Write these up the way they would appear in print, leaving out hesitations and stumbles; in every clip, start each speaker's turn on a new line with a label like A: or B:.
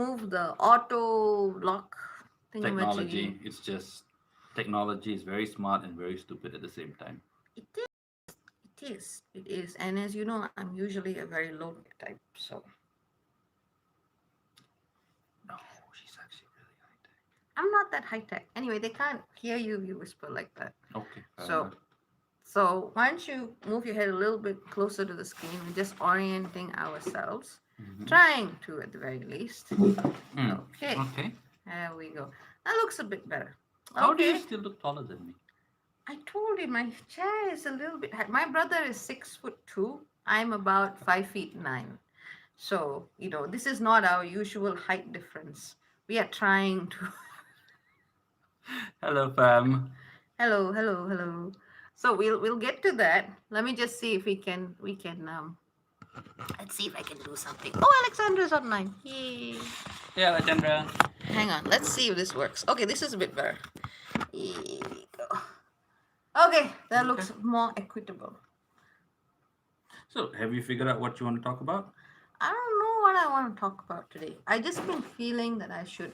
A: remove the auto lock thingamajiggy.
B: Technology. It's just technology is very smart and very stupid at the same time.
A: It is, it is, it is. And as you know, I'm usually a very low type, so
B: No, she's actually really high tech.
A: I'm not that high tech. Anyway, they can't hear you. You whisper like that.
B: Okay, fair
A: So,
B: enough.
A: so why don't you move your head a little bit closer to the screen? We're just orienting ourselves,
B: Mm-hmm.
A: trying to at the very least.
B: Mm.
A: Okay,
B: Okay.
A: there we go. That looks a bit better.
B: How do you
A: Okay.
B: still look taller than me?
A: I told you my chair is a little bit high. My brother is 6'2". I'm about 5'9". So, this is not our usual height difference. We are trying to.
B: Hello, fam.
A: Hello, hello, hello. So we'll get to that. Let me just see if we can let's see if I can do something. Oh, Alexandra's online. Yay.
B: Yeah, Alejandra.
A: Hang on. Let's see if this works. Okay, this is a bit better. Here we go. Okay, that
B: Okay.
A: looks more equitable.
B: So, have you figured out what you want to talk about?
A: I don't know what I want to talk about today. I just been feeling that I should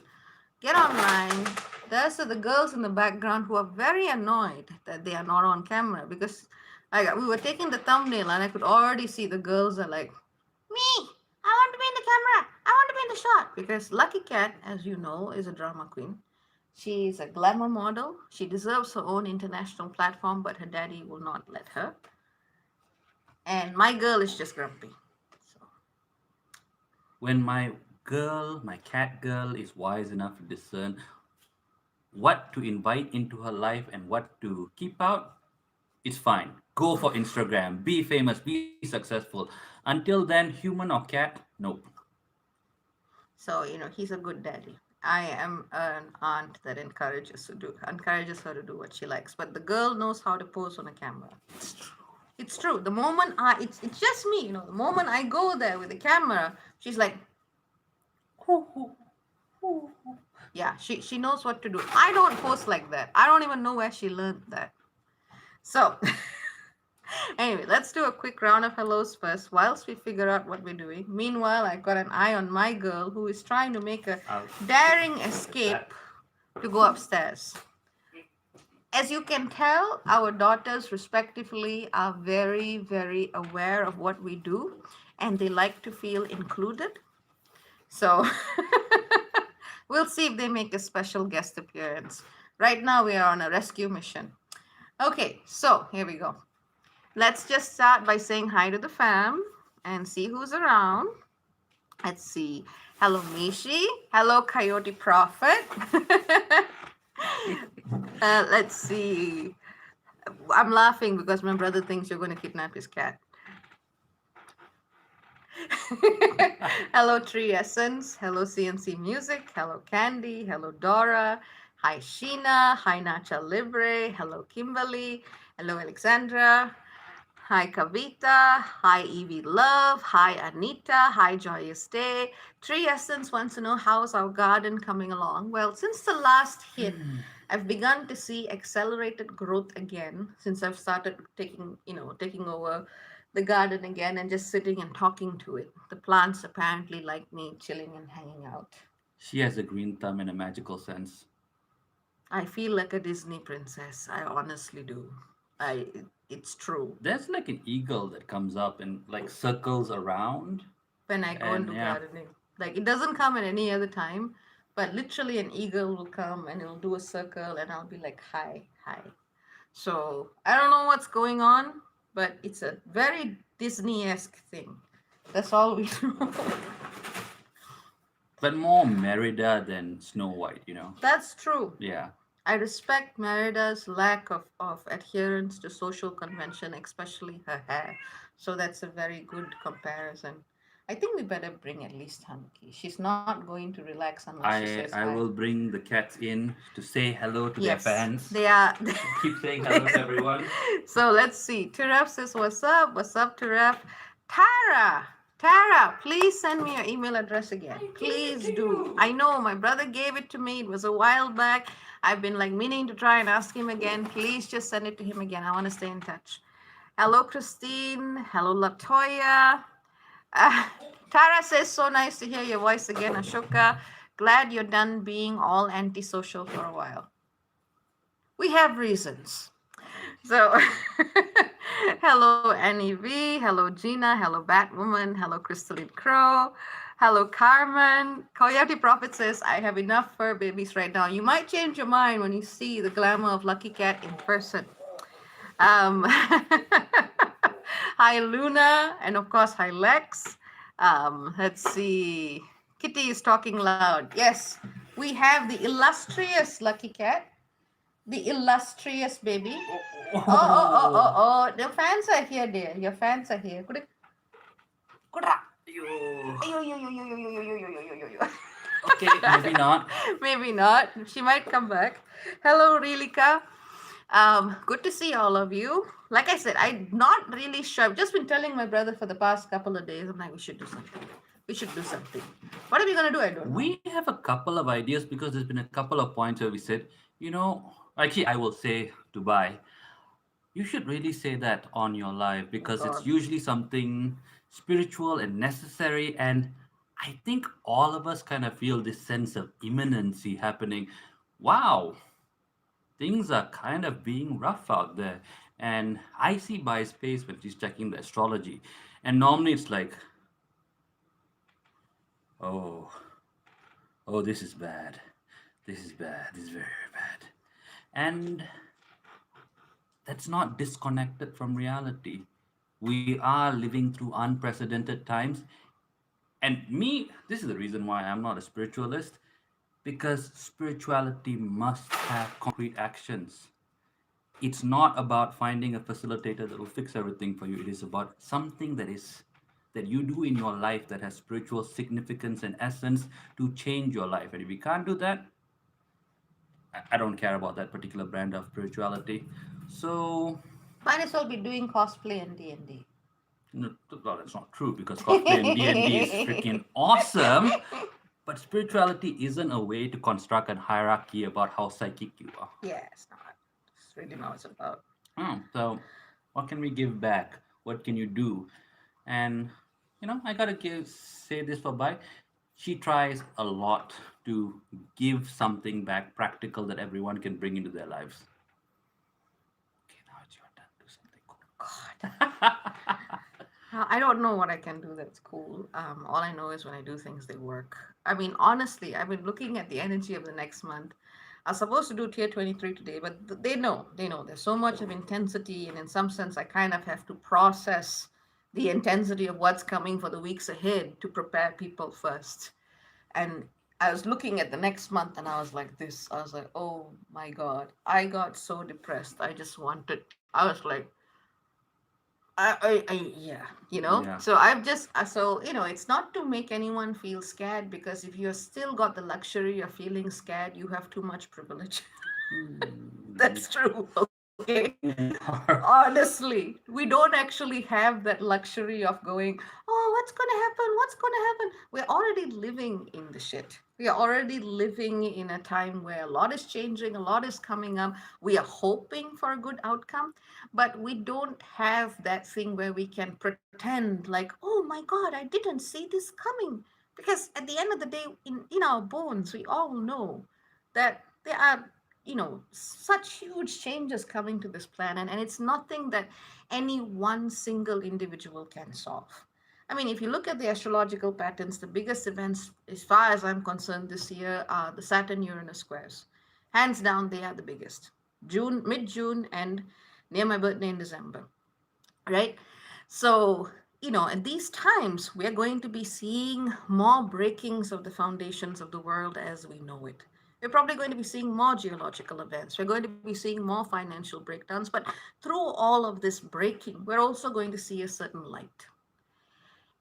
A: get online. There's the girls in the background who are very annoyed that they are not on camera because we were taking the thumbnail and I could already see the girls are like, me, I want to be in the camera. I want to be in the shot. Because Lucky Cat, as you know, is a drama queen. She's a glamour model. She deserves her own international platform, but her daddy will not let her. And my girl is just grumpy. So
B: When my cat girl, is wise enough to discern what to invite into her life and what to keep out, it's fine. Go for Instagram, be famous, be successful. Until then, human or cat, nope.
A: So, he's a good daddy. I am an aunt that encourages her to do what she likes. But the girl knows how to pose on a camera.
B: It's true.
A: It's true. It's just me, the moment I go there with the camera, she's like, hoo, hoo, hoo, hoo. Yeah, she knows what to do. I don't pose like that. I don't even know where she learned that. So, anyway, let's do a quick round of hellos first whilst we figure out what we're doing. Meanwhile, I've got an eye on my girl who is trying to make a daring escape to go upstairs. As you can tell, our daughters respectively are very, very aware of what we do and they like to feel included. So we'll see if they make a special guest appearance. Right now, we are on a rescue mission. Okay, so here we go. Let's just start by saying hi to the fam and see who's around. Let's see. Hello, Mishi. Hello, Coyote Prophet. Let's see. I'm laughing because my brother thinks you're going to kidnap his cat. Hello, Tree Essence. Hello, CNC Music. Hello, Candy. Hello, Dora. Hi, Sheena. Hi, Nacha Libre. Hello, Kimberly. Hello, Alexandra. Hi, Kavita. Hi, Evie Love. Hi, Anita. Hi, Joyous Day. Tree Essence wants to know how's our garden coming along. Well, since the last hit, I've begun to see accelerated growth again since I've started taking over the garden again and just sitting and talking to it. The plants apparently like me chilling and hanging out.
B: She has a green thumb in a magical sense.
A: I feel like a Disney princess. I honestly do. It's true.
B: There's like an eagle that comes up and like circles around.
A: When I go
B: And
A: into
B: yeah,
A: gardening, like it doesn't come at any other time, but literally an eagle will come and it'll do a circle and I'll be like, hi, hi. So I don't know what's going on, but it's a very Disney-esque thing. That's all we know.
B: but more Merida than Snow White, you know?
A: That's true.
B: Yeah.
A: I respect Merida's lack of adherence to social convention, especially her hair. So that's a very good comparison. I think we better bring at least Hanuki. She's not going to relax unless she says
B: I
A: hi.
B: will bring the cats in to say hello to their
A: Yes,
B: fans.
A: they are.
B: Keep saying hello to everyone.
A: So let's see. Turaf says, what's up? What's up, Turaf? Tara, please send me your email address again. Please do. I know my brother gave it to me. It was a while back. I've been like meaning to try and ask him again. Please just send it to him again. I want to stay in touch. Hello, Christine. Hello, Latoya. Tara says, so nice to hear your voice again, Ashoka. Glad you're done being all antisocial for a while. We have reasons. So, hello, Annie V. Hello, Gina. Hello, Batwoman. Hello, Crystalline Crow. Hello, Carmen. Coyote Prophet says, I have enough fur babies right now. You might change your mind when you see the glamour of Lucky Cat in person. Hi, Luna. And of course, hi, Lex. Let's see. Kitty is talking loud. Yes, we have the illustrious Lucky Cat, the illustrious baby.
B: Oh,
A: Oh. The fans are here, dear. Your fans are here. Kudra.
B: you.
A: Ayo, yo, yo, yo, yo, yo, yo, yo, yo, yo, yo, yo.
B: Okay, maybe not.
A: Maybe not. She might come back. Hello, Rilika. Good to see all of you. Like I said, I'm not really sure. I've just been telling my brother for the past couple of days. I'm like, we should do something. We should do something. What are we gonna do? I don't know.
B: We have a couple of ideas because there's been a couple of points where we said, actually, I will say Dubai. You should really say that on your live
A: Oh
B: because it's
A: God.
B: usually something spiritual and necessary. And I think all of us kind of feel this sense of imminency happening. Wow, things are kind of being rough out there. And I see by space when she's checking the astrology. And normally it's like, oh, oh, this is bad. This is bad. This is very, very bad. And that's not disconnected from reality. We are living through unprecedented times. And me, this is the reason why I'm not a spiritualist, because spirituality must have concrete actions. It's not about finding a facilitator that will fix everything for you. It is about something that you do in your life that has spiritual significance and essence to change your life. And if you can't do that, I don't care about that particular brand of spirituality. So
A: Might as well be doing cosplay and D&D.
B: no, well, that's not true because cosplay and D&D is freaking awesome. But spirituality isn't a way to construct a hierarchy about how psychic you are.
A: Yeah, it's not. It's really not what it's about.
B: So, what can we give back? What can you do? And I gotta say this for Bai. She tries a lot to give something back practical that everyone can bring into their lives. Okay, now it's your turn. Do something
A: God. I don't know what I can do that's cool. All I know is when I do things, they work. I mean, honestly, I've been looking at the energy of the next month. I was supposed to do tier 23 today, but they know there's so much of intensity, and in some sense, I kind of have to process the intensity of what's coming for the weeks ahead to prepare people first. And I was looking at the next month and I was like this. I was like, oh my God. I got so depressed. I just wanted, I was like, yeah,
B: Yeah.
A: So I've just, so, it's not to make anyone feel scared because if you're still got the luxury of feeling scared, you have too much privilege.
B: Mm,
A: That's true. Okay.
B: we are.
A: Honestly, we don't actually have that luxury of going, oh, what's going to happen? What's going to happen? We're already living in the shit. We are already living in a time where a lot is changing, a lot is coming up. We are hoping for a good outcome, but we don't have that thing where we can pretend like, oh my God, I didn't see this coming. Because at the end of the day, in our bones, we all know that there are such huge changes coming to this planet, and it's nothing that any one single individual can solve. I mean, if you look at the astrological patterns, the biggest events as far as I'm concerned this year are the Saturn Uranus squares. Hands down, they are the biggest. Mid June, and near my birthday in December, right? So, at these times, we're going to be seeing more breakings of the foundations of the world as we know it. We're probably going to be seeing more geological events. We're going to be seeing more financial breakdowns. But through all of this breaking, we're also going to see a certain light.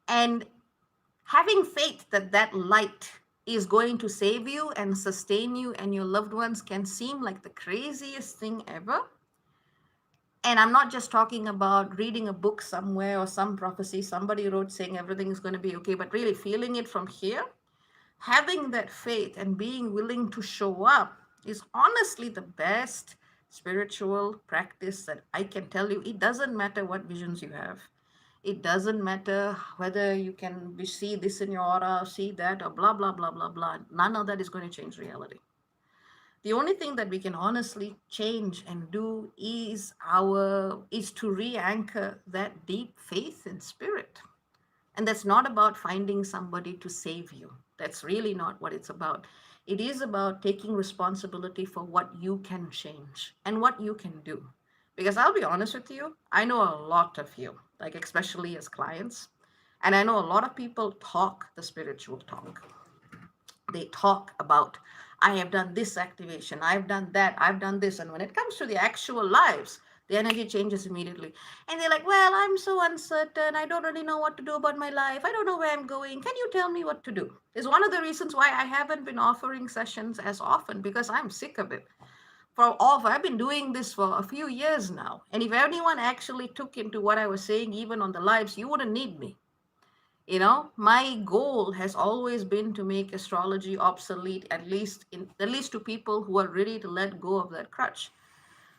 A: And having faith that that light is going to save you and sustain you and your loved ones can seem like the craziest thing ever. And I'm not just talking about reading a book somewhere or some prophecy somebody wrote saying everything is going to be okay, but really feeling it from here. Having that faith and being willing to show up is honestly the best spiritual practice that I can tell you. It doesn't matter what visions you have. It doesn't matter whether you can see this in your aura, see that, or blah, blah, blah, blah, blah. None of that is going to change reality. The only thing that we can honestly change and do is to re-anchor that deep faith and spirit. And that's not about finding somebody to save you. That's really not what it's about. It is about taking responsibility for what you can change and what you can do. Because I'll be honest with you, I know a lot of you, like especially as clients, and I know a lot of people talk the spiritual talk. They talk about, I have done this activation, I've done that, I've done this. And when it comes to the actual lives, the energy changes immediately. And they're like, well, I'm so uncertain. I don't really know what to do about my life. I don't know where I'm going. Can you tell me what to do? Is one of the reasons why I haven't been offering sessions as often, because I'm sick of it. I've been doing this for a few years now. And if anyone actually took into what I was saying, even on the lives, you wouldn't need me. My goal has always been to make astrology obsolete, at least to people who are ready to let go of that crutch.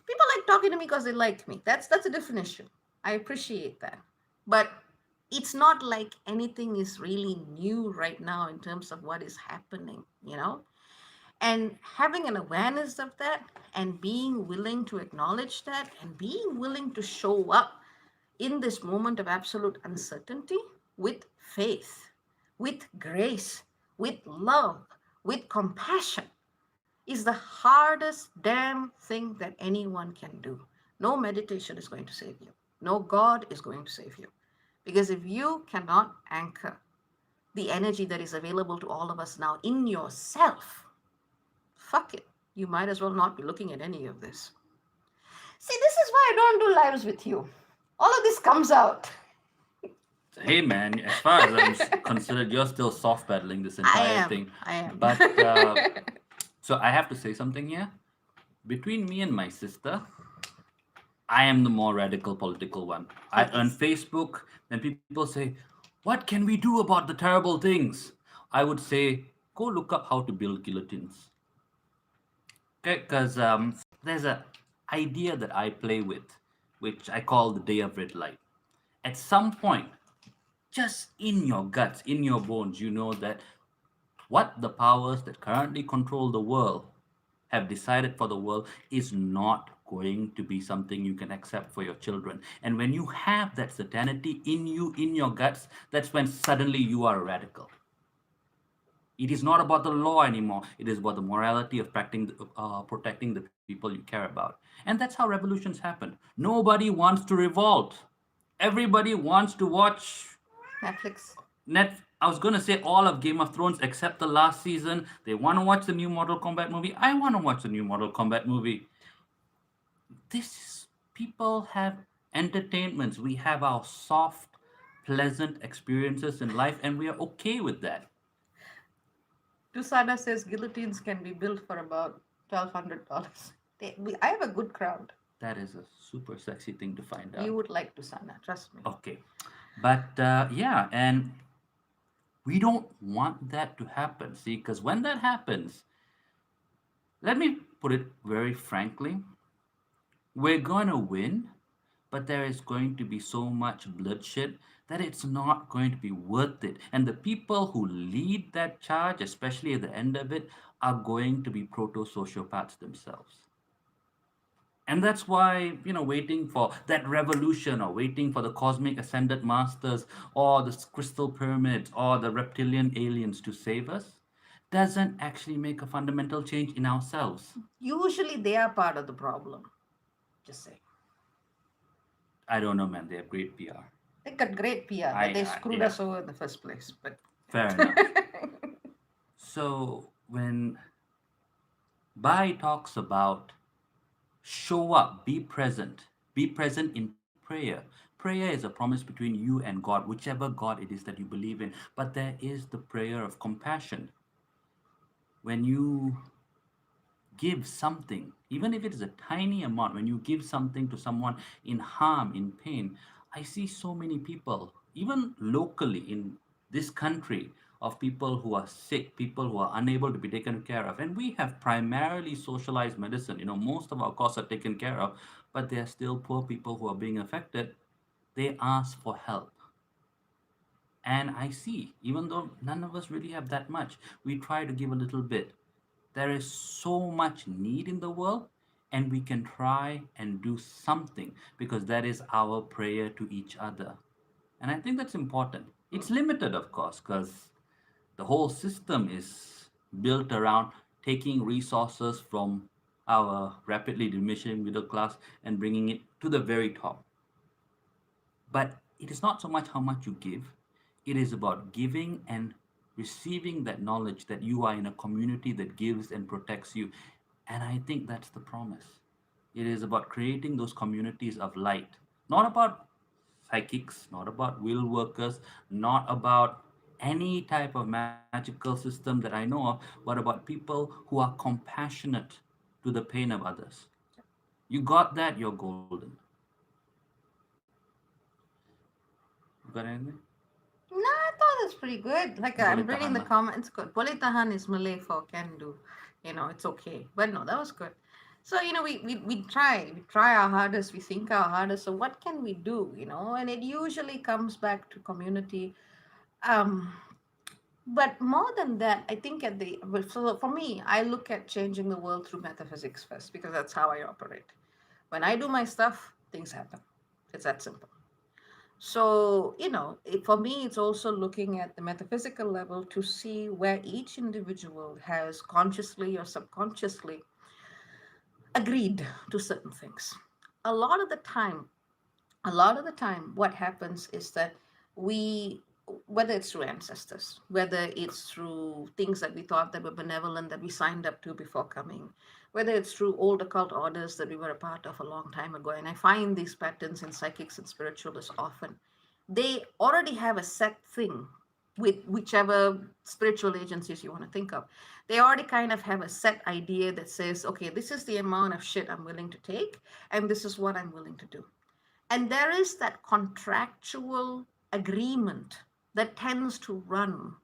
A: People like talking to me because they like me. That's a different issue. I appreciate that. But it's not like anything is really new right now in terms of what is happening. And having an awareness of that and being willing to acknowledge that and being willing to show up in this moment of absolute uncertainty with faith, with grace, with love, with compassion is the hardest damn thing that anyone can do. No meditation is going to save you. No God is going to save you. Because if you cannot anchor the energy that is available to all of us now in yourself, fuck it. You might as well not be looking at any of this. See, this is why I don't do lives with you. All of this comes out.
B: Hey man, as far as considered, you're still soft pedaling this
A: I
B: entire
A: am.
B: thing.
A: I am.
B: But so I have to say something here. Between me and my sister, I am the more radical political one. On
A: Yes.
B: Facebook, when people say, "What can we do about the terrible things?" I would say, "Go look up how to build guillotines." Okay, because there's a idea that I play with, which I call the day of red light. At some point, just in your guts, in your bones, you know that what the powers that currently control the world have decided for the world is not going to be something you can accept for your children. And when you have that certainty in you, in your guts, that's when suddenly you are a radical. It is not about the law anymore. It is about the morality of protecting the people you care about. And that's how revolutions happen. Nobody wants to revolt. Everybody wants to watch
A: Netflix.
B: I was gonna say all of Game of Thrones except the last season. They want to watch the new Mortal Kombat movie. I want to watch the new Mortal Kombat movie. People have entertainments. We have our soft, pleasant experiences in life, and we are okay with that.
A: Tusana says guillotines can be built for about $1,200. I have a good crowd.
B: That is a super sexy thing to find
A: You
B: out.
A: would like Tusana, trust me.
B: Okay, but yeah, and we don't want that to happen. See, because when that happens, let me put it very frankly, we're going to win, but there is going to be so much bloodshed that it's not going to be worth it. And the people who lead that charge, especially at the end of it, are going to be proto sociopaths themselves. And that's why, waiting for that revolution or waiting for the cosmic ascended masters or the crystal pyramids or the reptilian aliens to save us doesn't actually make a fundamental change in ourselves.
A: Usually they are part of the problem. Just say.
B: I don't know, man. They have great PR.
A: They got great PR, but they screwed
B: Yeah,
A: us over in the first place. But
B: fair enough. So when Bai talks about show up, be present in prayer. Prayer is a promise between you and God, whichever God it is that you believe in. But there is the prayer of compassion. When you give something, even if it is a tiny amount, when you give something to someone in harm, in pain, I see so many people, even locally in this country, of people who are sick, people who are unable to be taken care of. And we have primarily socialized medicine. Most of our costs are taken care of, but there are still poor people who are being affected. they ask for help. And I see, even though none of us really have that much, we try to give a little bit. There is so much need in the world, and we can try and do something because that is our prayer to each other. And I think that's important. It's limited, of course, because the whole system is built around taking resources from our rapidly diminishing middle class and bringing it to the very top. But it is not so much how much you give, it is about giving and receiving that knowledge that you are in a community that gives and protects you. And I think that's the promise. It is about creating those communities of light, not about psychics, not about will workers, not about any type of magical system that I know of, but about people who are compassionate to the pain of others. You got that, you're golden. You got anything?
A: No, I thought it's pretty good. Like
B: Boleh
A: I'm reading
B: tahan
A: the
B: lah.
A: comments. Good. Boleh tahan is Malay for can do. It's okay. But no, that was good. So we try our hardest, we think our hardest. So what can we do? And it usually comes back to community. Um, but more than that, I think so for me, I look at changing the world through metaphysics first because that's how I operate. When I do my stuff, things happen. It's that simple. So, for me, it's also looking at the metaphysical level to see where each individual has consciously or subconsciously agreed to certain things. A lot of the time, what happens is that we, whether it's through ancestors, whether it's through things that we thought that were benevolent that we signed up to before coming, whether it's through old occult orders that we were a part of a long time ago, and I find these patterns in psychics and spiritualists often, they already have a set thing with whichever spiritual agencies you want to think of. They already kind of have a set idea that says, okay, this is the amount of shit I'm willing to take, and this is what I'm willing to do. And there is that contractual agreement that tends to run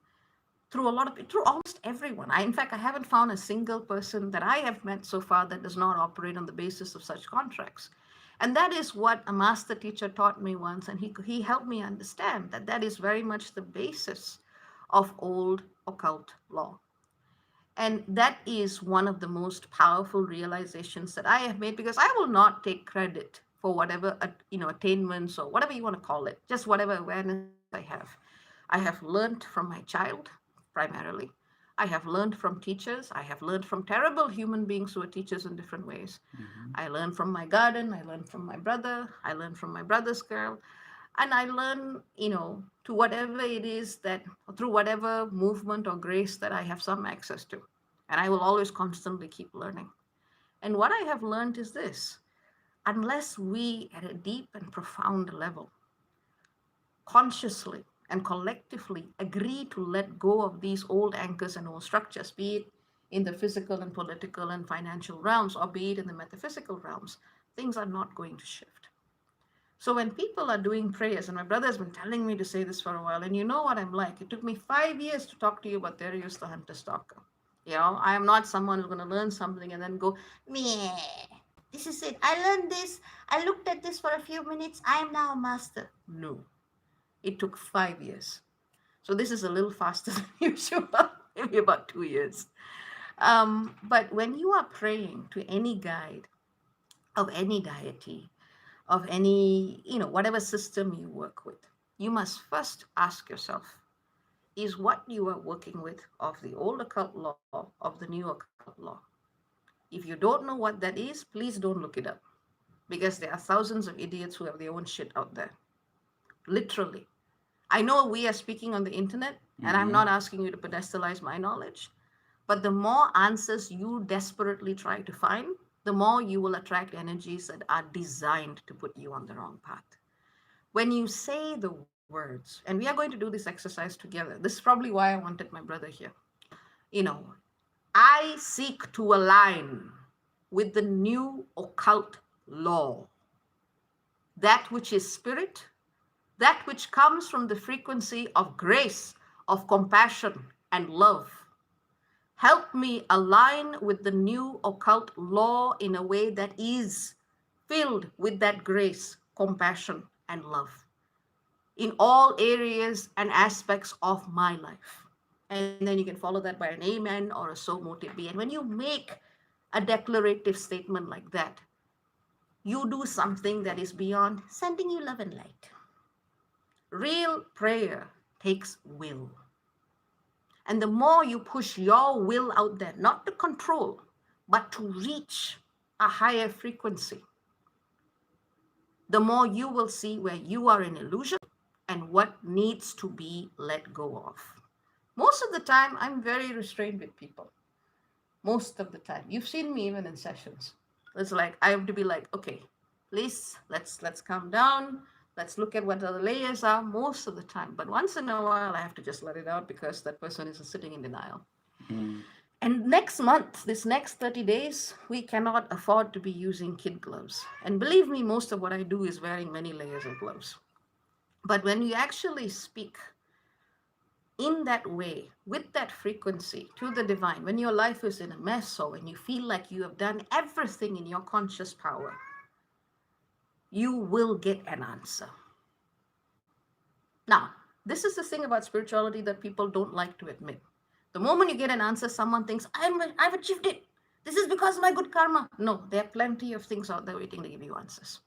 A: through almost everyone. In fact, I haven't found a single person that I have met so far that does not operate on the basis of such contracts. And that is what a master teacher taught me once, and he helped me understand that that is very much the basis of old occult law. And that is one of the most powerful realizations that I have made, because I will not take credit for whatever attainments or whatever you want to call it, just whatever awareness I have. I have learned from my child primarily. I have learned from teachers. I have learned from terrible human beings who are teachers in different ways.
B: Mm-hmm.
A: I learned from my garden. I learned from my brother. I learned from my brother's girl. And I learn, to whatever it is that, through whatever movement or grace that I have some access to. And I will always constantly keep learning. And what I have learned is this: unless we, at a deep and profound level, consciously and collectively agree to let go of these old anchors and old structures, be it in the physical and political and financial realms, or be it in the metaphysical realms, things are not going to shift. So when people are doing prayers, and my brother has been telling me to say this for a while, and you know what I'm like. It took me 5 years to talk to you about Darius the Hunter Stalker. I am not someone who's going to learn something and then go, meh, this is it. I learned this. I looked at this for a few minutes. I am now a master. No, it took 5 years. So this is a little faster than usual, maybe about 2 years. But when you are praying to any guide of any deity, of any, whatever system you work with, you must first ask yourself, is what you are working with of the old occult law, of the new occult law? If you don't know what that is, please don't look it up, because there are thousands of idiots who have their own shit out there. Literally. I know we are speaking on the internet, and I'm
B: Mm-hmm.
A: not asking you to pedestalize my knowledge, but the more answers you desperately try to find, the more you will attract energies that are designed to put you on the wrong path. When you say the words, and we are going to do this exercise together, this is probably why I wanted my brother here. You know, I seek to align with the new occult law, that which is spirit, that which comes from the frequency of grace, of compassion, and love. Help me align with the new occult law in a way that is filled with that grace, compassion, and love. in all areas and aspects of my life. And then you can follow that by an amen or a so mote be. And when you make a declarative statement like that, you do something that is beyond sending you love and light. Real prayer takes will. And the more you push your will out there, not to control, but to reach a higher frequency, the more you will see where you are in illusion and what needs to be let go of. Most of the time, I'm very restrained with people. Most of the time. You've seen me even in sessions. It's like I have to be like, okay, please let's calm down. Let's look at what the layers are most of the time. But once in a while I have to just let it out because that person is sitting in denial.
B: Mm.
A: And next month, this next 30 days, we cannot afford to be using kid gloves. And believe me, most of what I do is wearing many layers of gloves. But when you actually speak in that way, with that frequency to the divine, when your life is in a mess or when you feel like you have done everything in your conscious power, you will get an answer. Now, this is the thing about spirituality that people don't like to admit. The moment you get an answer, someone thinks, I've achieved it. This is because of my good karma. No, there are plenty of things out there waiting to give you answers.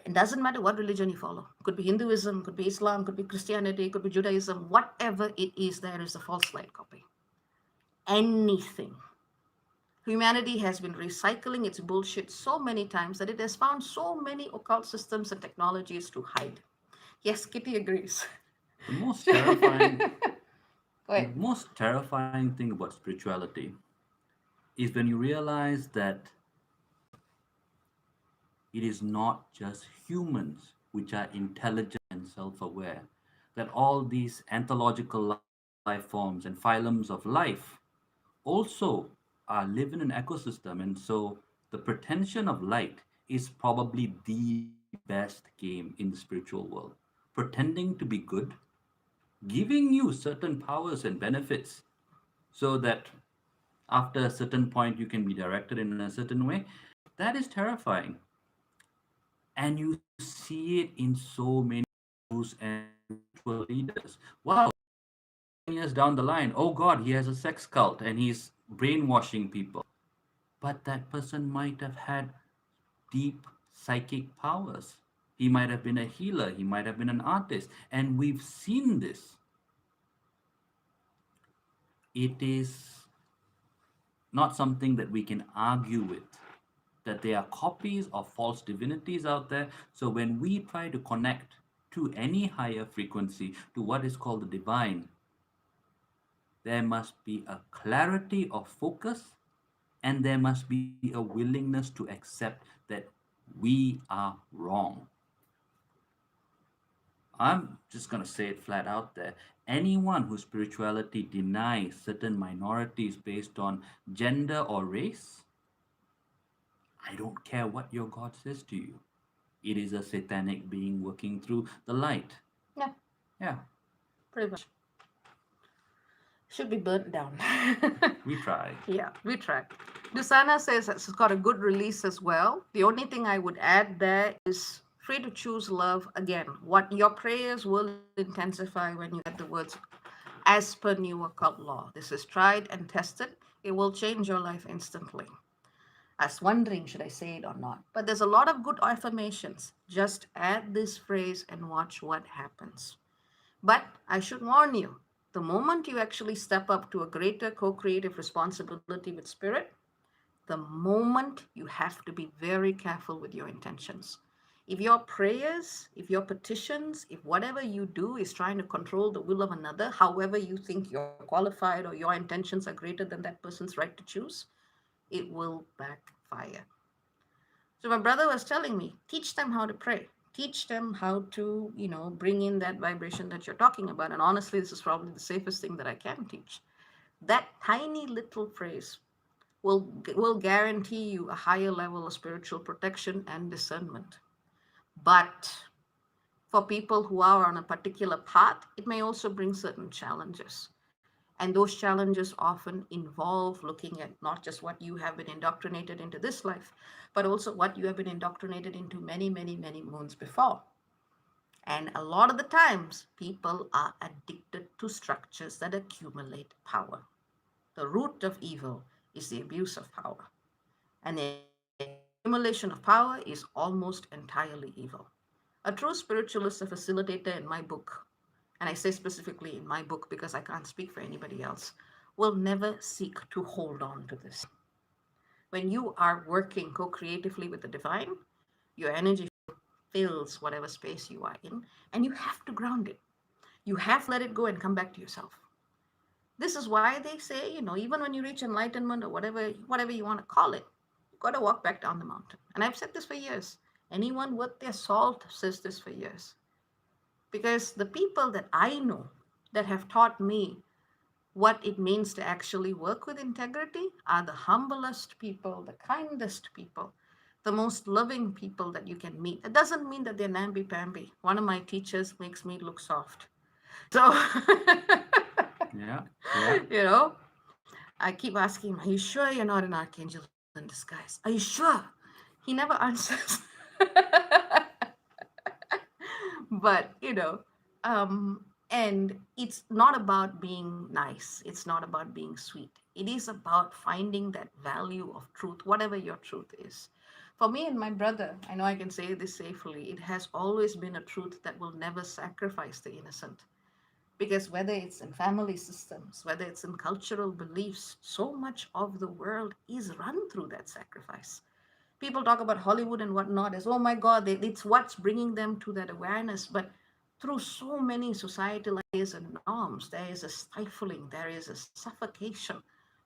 A: It doesn't matter what religion you follow. Could be Hinduism, could be Islam, could be Christianity, could be Judaism, whatever it is, there is a false light copy. Anything. Humanity has been recycling its bullshit so many times that it has found so many occult systems and technologies to hide. Yes, Kitty agrees.
B: The most terrifying,
A: Go
B: the
A: ahead.
B: most terrifying thing about spirituality is when you realize that it is not just humans which are intelligent and self aware, that all these anthological life forms and phylums of life also live in an ecosystem. And so the pretension of light is probably the best game in the spiritual world. Pretending to be good, giving you certain powers and benefits so that after a certain point you can be directed in a certain way. That is terrifying. And you see it in so many gurus and spiritual leaders. Wow, 10 years down the line, oh God, he has a sex cult and he's brainwashing people. But that person might have had deep psychic powers. He might have been a healer, he might have been an artist, and we've seen this. It is not something that we can argue with. That there are copies of false divinities out there. So when we try to connect to any higher frequency, to what is called the divine, there must be a clarity of focus and there must be a willingness to accept that we are wrong. I'm just going to say it flat out there. Anyone whose spirituality denies certain minorities based on gender or race, I don't care what your God says to you. It is a satanic being working through the light.
A: Yeah,
B: Yeah,
A: pretty much. Should be burnt down.
B: we try.
A: Yeah, we try. Dusana says it's got a good release as well. The only thing I would add there is free to choose love. Again, what your prayers will intensify when you add the words as per new occult law. This is tried and tested. It will change your life instantly. I was wondering, should I say it or not? But there's a lot of good affirmations. Just add this phrase and watch what happens. But I should warn you, the moment you actually step up to a greater co creative responsibility with spirit, the moment you have to be very careful with your intentions. If your prayers, if your petitions, if whatever you do is trying to control the will of another, however you think you're qualified or your intentions are greater than that person's right to choose, it will backfire. So my brother was telling me, teach them how to pray. Teach them how to, bring in that vibration that you're talking about. And honestly, this is probably the safest thing that I can teach. That tiny little phrase will guarantee you a higher level of spiritual protection and discernment. But for people who are on a particular path, it may also bring certain challenges. And those challenges often involve looking at not just what you have been indoctrinated into this life, but also what you have been indoctrinated into many, many, many moons before. And a lot of the times, people are addicted to structures that accumulate power. The root of evil is the abuse of power, and the accumulation of power is almost entirely evil. A true spiritualist, a facilitator in my book, and I say specifically in my book because I can't speak for anybody else, will never seek to hold on to this. When you are working co creatively with the divine, your energy fills whatever space you are in, and you have to ground it. You have to let it go and come back to yourself. This is why they say, even when you reach enlightenment or whatever you want to call it, you got to walk back down the mountain. And I've said this for years. Anyone worth their salt says this for years. Because the people that I know that have taught me what it means to actually work with integrity are the humblest people, the kindest people, the most loving people that you can meet. It doesn't mean that they're namby-pamby. One of my teachers makes me look soft. So,
B: Yeah, yeah.
A: you know, I keep asking him, are you sure you're not an archangel in disguise? Are you sure? He never answers. But and it's not about being nice, it's not about being sweet, it is about finding that value of truth, whatever your truth is. For me and my brother, I know I can say this safely, it has always been a truth that will never sacrifice the innocent. Because whether it's in family systems, whether it's in cultural beliefs, so much of the world is run through that sacrifice. People talk about Hollywood and whatnot as, oh my God, it's what's bringing them to that awareness. But through so many societal ideas and norms, there is a stifling, there is a suffocation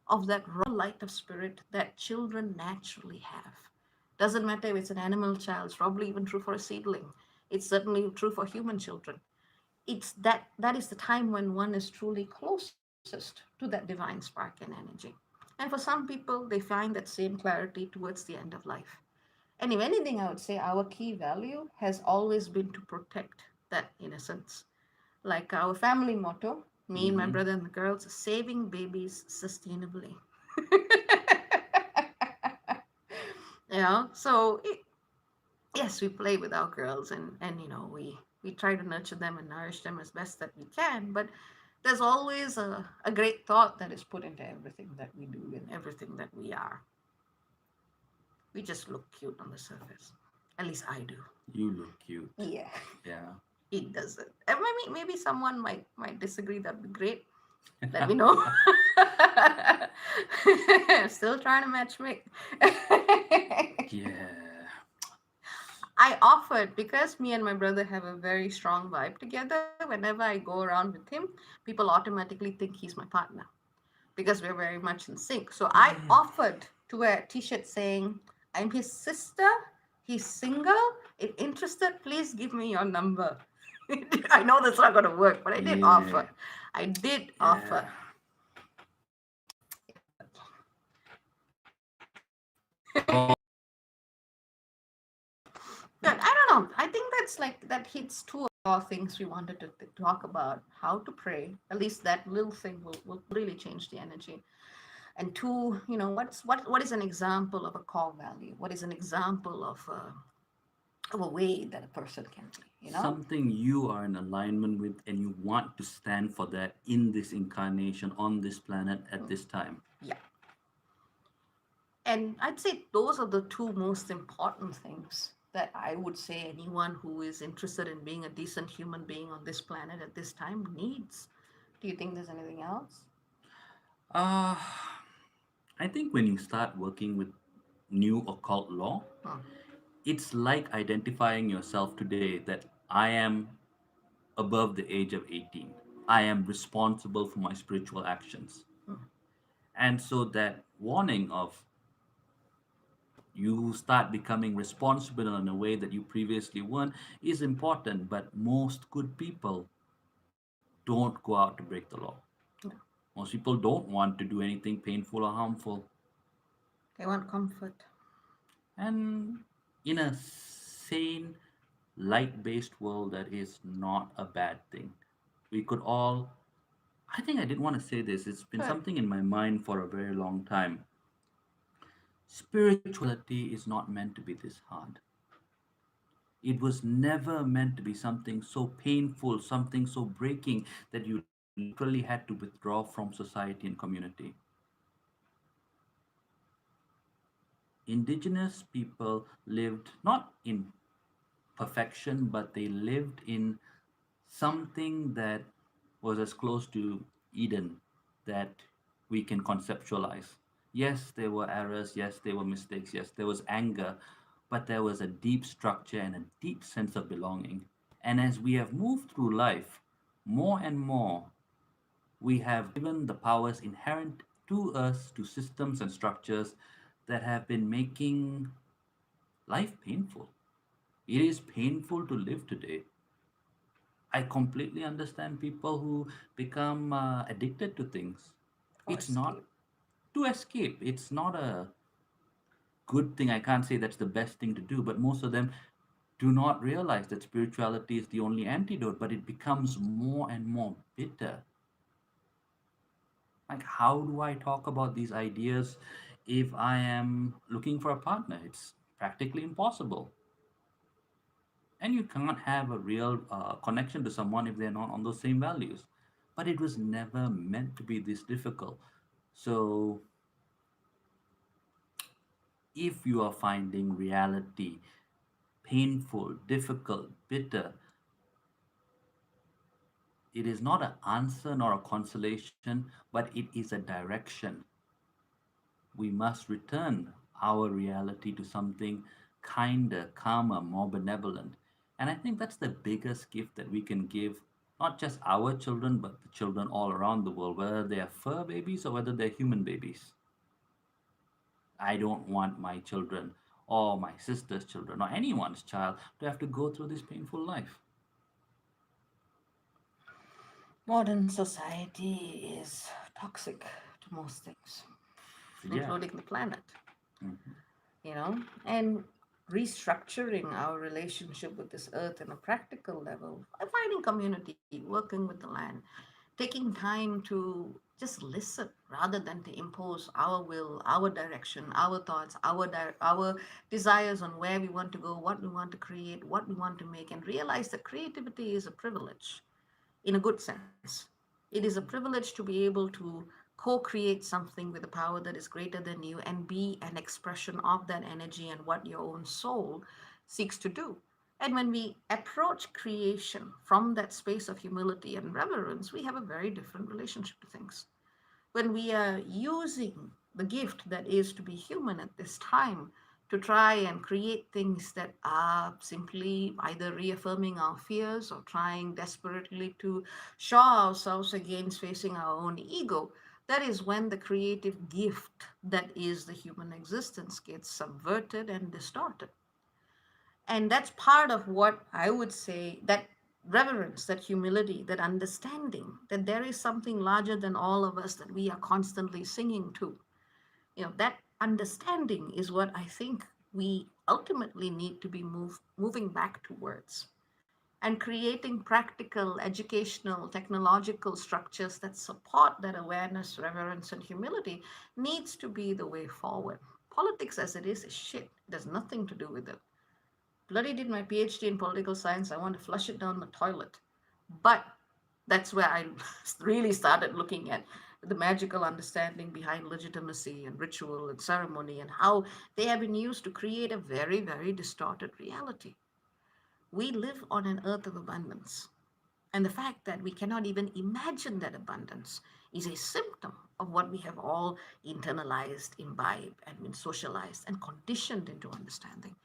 A: of that raw light of spirit that children naturally have. Doesn't matter if it's an animal child, it's probably even true for a seedling. It's certainly true for human children. That is the time when one is truly closest to that divine spark and energy. And for some people, they find that same clarity towards the end of life. And if anything, I would say our key value has always been to protect that innocence. Like our family motto, me and my
B: Mm-hmm.
A: brother and the girls, saving babies sustainably. So yes, we play with our girls, and we try to nurture them and nourish them as best that we can. But there's always a great thought that is put into everything that we do and everything that we are. We just look cute on the surface. At least I do.
B: You look cute.
A: Yeah,
B: Yeah.
A: it doesn't. And maybe someone might disagree. That'd be great. Let me know. Still trying to match make.
B: Yeah.
A: I offered, because me and my brother have a very strong vibe together. Whenever I go around with him, people automatically think he's my partner because we're very much in sync. So I offered to wear a t-shirt saying, I'm his sister, he's single. If interested, please give me your number. I know that's not going to work, but I did
B: Yeah.
A: offer. I did
B: Yeah.
A: offer.
B: Oh,
A: Good. I don't know. I think that's like that hits two of our things we wanted to talk about. How to pray. At least that little thing will really change the energy. And two, what is an example of a core value? What is an example of a way that a person can be?
B: something you are in alignment with and you want to stand for that in this incarnation on this planet at this time.
A: Yeah. And I'd say those are the two most important things that I would say anyone who is interested in being a decent human being on this planet at this time needs. Do you think there's anything else?
B: Uh, I think when you start working with new occult law,
A: Hmm.
B: it's like identifying yourself today that I am above the age of 18. I am responsible for my spiritual actions.
A: Hmm.
B: And so that warning of you start becoming responsible in a way that you previously weren't is important, but most good people don't go out to break the law.
A: No,
B: Most people don't want to do anything painful or harmful.
A: they want comfort.
B: And in a sane, light based world, that is not a bad thing. We could all, I think I did want to say this, it's been
A: Good.
B: something in my mind for a very long time. Spirituality is not meant to be this hard. It was never meant to be something so painful, something so breaking that you literally had to withdraw from society and community. Indigenous people lived not in perfection, but they lived in something that was as close to Eden that we can conceptualize. Yes, there were errors. Yes, there were mistakes. Yes, there was anger, but there was a deep structure and a deep sense of belonging. And as we have moved through life, more and more, we have given the powers inherent to us to systems and structures that have been making life painful. It is painful to live today. I completely understand people who become addicted to things.
A: Or
B: It's not
A: escape.
B: to escape. It's not a good thing. I can't say that's the best thing to do, but most of them do not realize that spirituality is the only antidote, but it becomes more and more bitter. Like, how do I talk about these ideas if I am looking for a partner? It's practically impossible. And you can't have a real connection to someone if they're not on those same values. But it was never meant to be this difficult. So if you are finding reality painful, difficult, bitter, it is not an answer nor a consolation, but it is a direction. We must return our reality to something kinder, calmer, more benevolent. And I think that's the biggest gift that we can give not just our children, but the children all around the world, whether they are fur babies or whether they're human babies. I don't want my children or my sister's children or anyone's child to have to go through this painful life.
A: Modern society is toxic to most things,
B: Yeah.
A: including the planet,
B: Mhm.
A: and restructuring our relationship with this earth on a practical level, finding community, working with the land, taking time to just listen rather than to impose our will, our direction, our thoughts, our desires on where we want to go, what we want to create, what we want to make, and realize that creativity is a privilege in a good sense. It is a privilege to be able to co create something with a power that is greater than you and be an expression of that energy and what your own soul seeks to do. And when we approach creation from that space of humility and reverence, we have a very different relationship to things. When we are using the gift that is to be human at this time to try and create things that are simply either reaffirming our fears or trying desperately to show ourselves against facing our own ego, that is when the creative gift that is the human existence gets subverted and distorted. And that's part of what I would say, that reverence, that humility, that understanding that there is something larger than all of us that we are constantly singing to. That understanding is what I think we ultimately need to be moving back towards, and creating practical, educational, technological structures that support that awareness, reverence, and humility needs to be the way forward. Politics as it is shit. It has nothing to do with it. Bloody did my PhD in political science. I want to flush it down the toilet. But that's where I really started looking at the magical understanding behind legitimacy and ritual and ceremony and how they have been used to create a very, very distorted reality. We live on an earth of abundance. And the fact that we cannot even imagine that abundance is a symptom of what we have all internalized, imbibed, and been socialized and conditioned into understanding.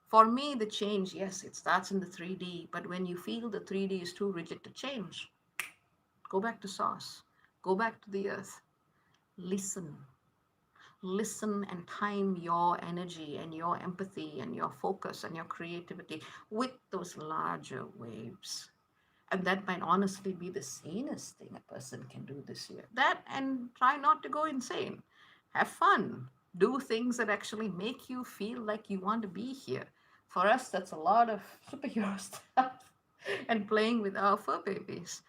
A: For me, the change, yes, it starts in the 3D, but when you feel the 3D is too rigid to change, go back to source, go back to the earth, listen. Listen and time your energy and your empathy and your focus and your creativity with those larger waves. And that might honestly be the sanest thing a person can do this year. That, and try not to go insane. Have fun. Do things that actually make you feel like you want to be here. For us, that's a lot of superhero stuff and playing with our fur babies.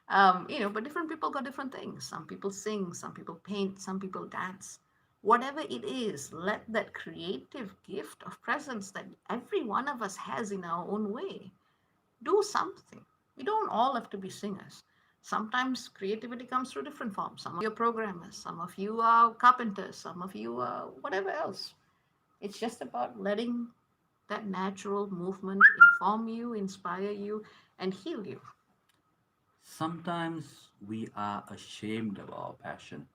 A: But different people got different things. Some people sing, some people paint, some people dance. whatever it is, let that creative gift of presence that every one of us has in our own way do something. We don't all have to be singers. Sometimes creativity comes through different forms. Some of you are programmers, some of you are carpenters, some of you are whatever else. It's just about letting that natural movement inform you, inspire you, and heal you.
B: Sometimes we are ashamed of our passion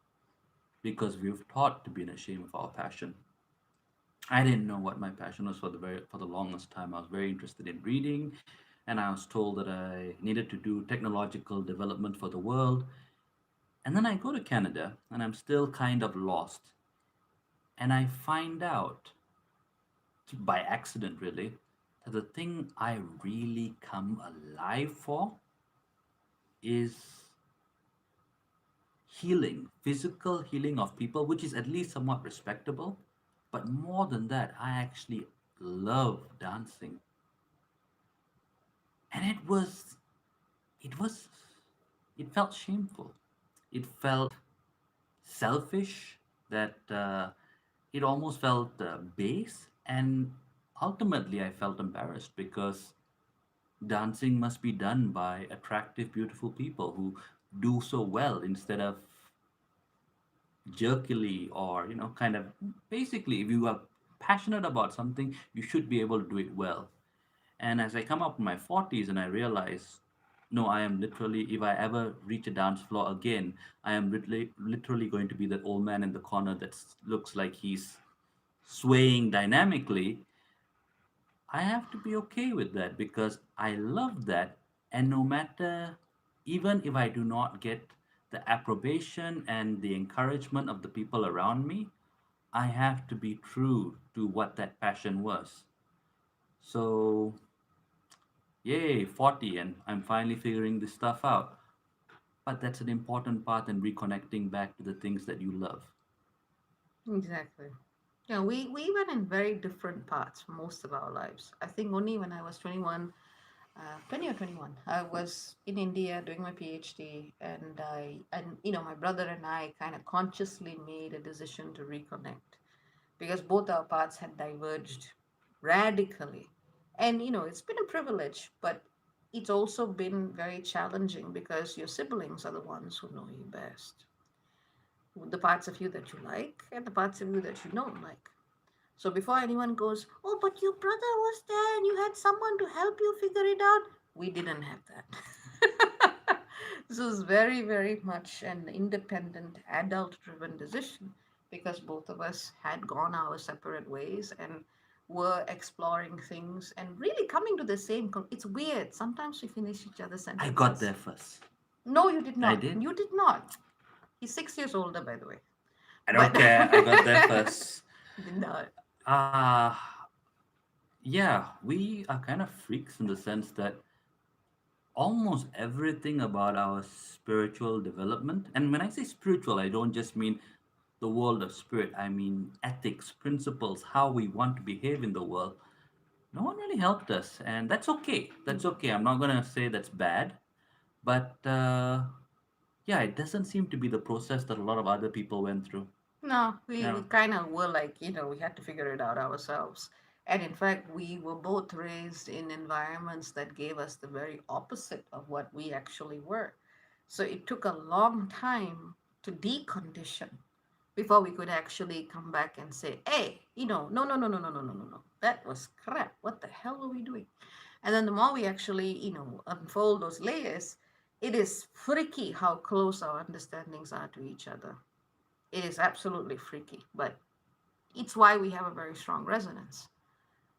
B: because we've taught to be ashamed of our passion. I didn't know what my passion was for the longest time. I was very interested in reading, and I was told that I needed to do technological development for the world. And then I go to Canada, and I'm still kind of lost. And I find out by accident, really, that the thing I really come alive for is healing, physical healing of people, which is at least somewhat respectable. But more than that, I actually love dancing. And it was, it felt shameful. It felt selfish, that it almost felt base. And ultimately, I felt embarrassed because dancing must be done by attractive, beautiful people who do so well instead of jerkily, or kind of, basically, if you are passionate about something, you should be able to do it well. And as I come up in my 40s and I realize, no, I am literally, if I ever reach a dance floor again, I am literally going to be that old man in the corner that looks like he's swaying dynamically. I have to be okay with that because I love that. And no matter, even if I do not get the approbation and the encouragement of the people around me, I have to be true to what that passion was. So, yay, 40, and I'm finally figuring this stuff out. But that's an important part in reconnecting back to the things that you love.
A: Exactly. Yeah, we went in very different paths for most of our lives. I think only when I was 21, 20 or 21, I was in India doing my PhD, and my brother and I kind of consciously made a decision to reconnect because both our paths had diverged radically. And, it's been a privilege, but it's also been very challenging because your siblings are the ones who know you best, the parts of you that you like and the parts of you that you don't like. So before anyone goes, oh, but your brother was there and you had someone to help you figure it out, we didn't have that. This was very, very much an independent, adult driven decision because both of us had gone our separate ways and were exploring things and really coming to the same. It's weird. Sometimes we finish each other's
B: I got
A: sentences.
B: there first.
A: No, you did
B: I
A: not.
B: did.
A: You did not. He's 6 years older, by the way.
B: I don't
A: But
B: care. I got there first.
A: did not.
B: Uh, yeah, we are kind of freaks in the sense that almost everything about our spiritual development, and when I say spiritual, I don't just mean the world of spirit, I mean ethics, principles, how we want to behave in the world. No one really helped us, and that's okay. That's okay. I'm not going to say that's bad, but yeah, it doesn't seem to be the process that a lot of other people went through.
A: No, we
B: Yeah.
A: kind of were like, we had to figure it out ourselves. And in fact, we were both raised in environments that gave us the very opposite of what we actually were. So it took a long time to decondition before we could actually come back and say, hey, no, no, no, no, no, no, no, no, no. That was crap. What the hell were we doing? And then the more we actually, unfold those layers, it is freaky how close our understandings are to each other. It is absolutely freaky, but it's why we have a very strong resonance.